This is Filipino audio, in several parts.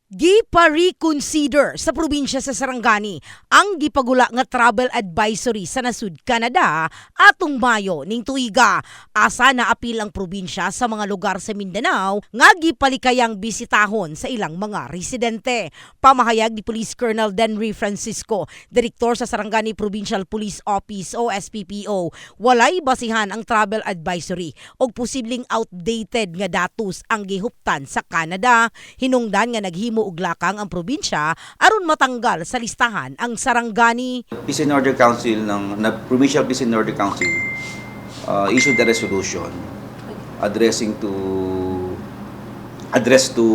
Gipa-reconsider sa probinsya sa Sarangani ang gipagula nga travel advisory sa nasud Canada atong Mayo ning tuiga. Asa na apil ang probinsya sa mga lugar sa Mindanao nga gipalikayang bisitahon sa ilang mga residente. Pamahayag ni Police Colonel Denry Francisco, direktor sa Sarangani Provincial Police Office o SPPO, walay basihan ang travel advisory og posibleng outdated nga datos ang gihuptan sa Canada. Hinungdan nga naghimo og lakang ang probinsya aron matanggal sa listahan ang Sarangani. Peace and Order Council Provincial Peace and Order Council issued a resolution address to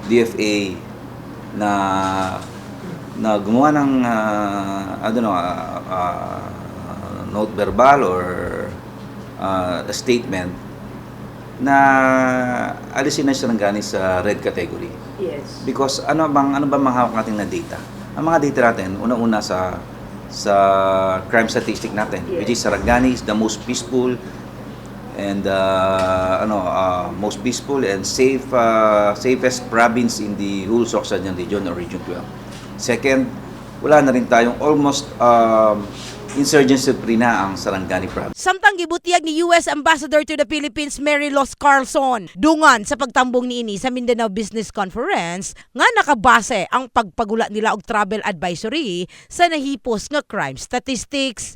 DFA na gumawa ng note verbal or a statement na alisin na Sarangani sa red category. Yes. Because ano bang mahawak natin na data? Ang mga data natin, una-una sa crime statistic natin, Yes. which is Sarangani is the most peaceful and most peaceful and safest province in the whole Sorsogon region or Region 12. Second, wala na rin tayong almost insurgency-free na ang Sarangani province. Samtang gibutiyag ni US Ambassador to the Philippines Mary Los Carlson dungan sa pagtambong niini sa Mindanao Business Conference nga nakabase ang pagpagula nila og travel advisory sa nahipos nga crime statistics.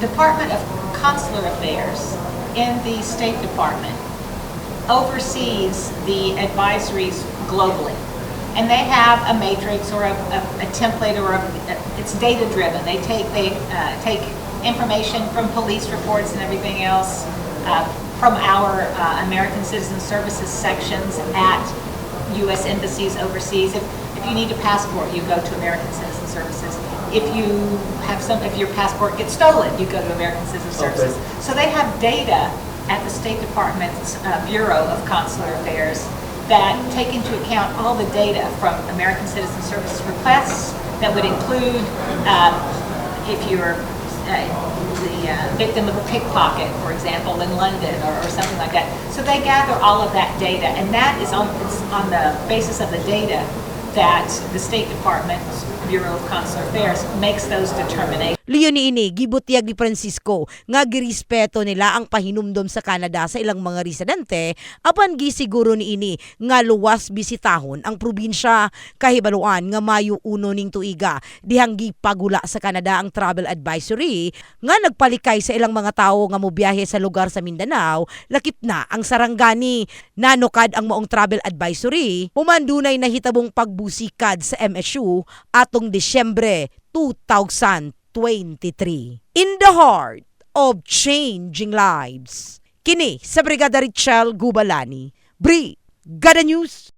Department of Consular Affairs in the State Department oversees the advisories globally. And they have a matrix or a template or it's data driven. They take information from police reports and everything else from our American Citizen Services sections at U.S. embassies overseas. If you need a passport, you go to American Citizen Services. If your passport gets stolen, you go to American Citizen Services. Okay. So they have data at the State Department's Bureau of Consular Affairs that take into account all the data from American Citizen Services requests that would include if you're the victim of a pickpocket, for example, in London or something like that. So they gather all of that data, and that is on the basis of the data that the State Department's Bureau of Consular Affairs makes those determinations. Liyon niini gibutiyag ni Francisco nga girespeto nila ang pahinumdom sa Canada sa ilang mga residente apan gisiguro niini nga luwas bisitahon ang probinsya. Kahibaluan nga Mayo 1 ning tuiga dihang gipagula sa Canada ang travel advisory nga nagpalikay sa ilang mga tawo nga mobiyahe sa lugar sa Mindanao, lakip na ang Sarangani. Nanukad ang maong travel advisory humandunay nahitabong pagbusikad sa MSU atong Disyembre 2023. In the heart of changing lives. Kini sa Brigada Richelle Gubalani. Brigada News.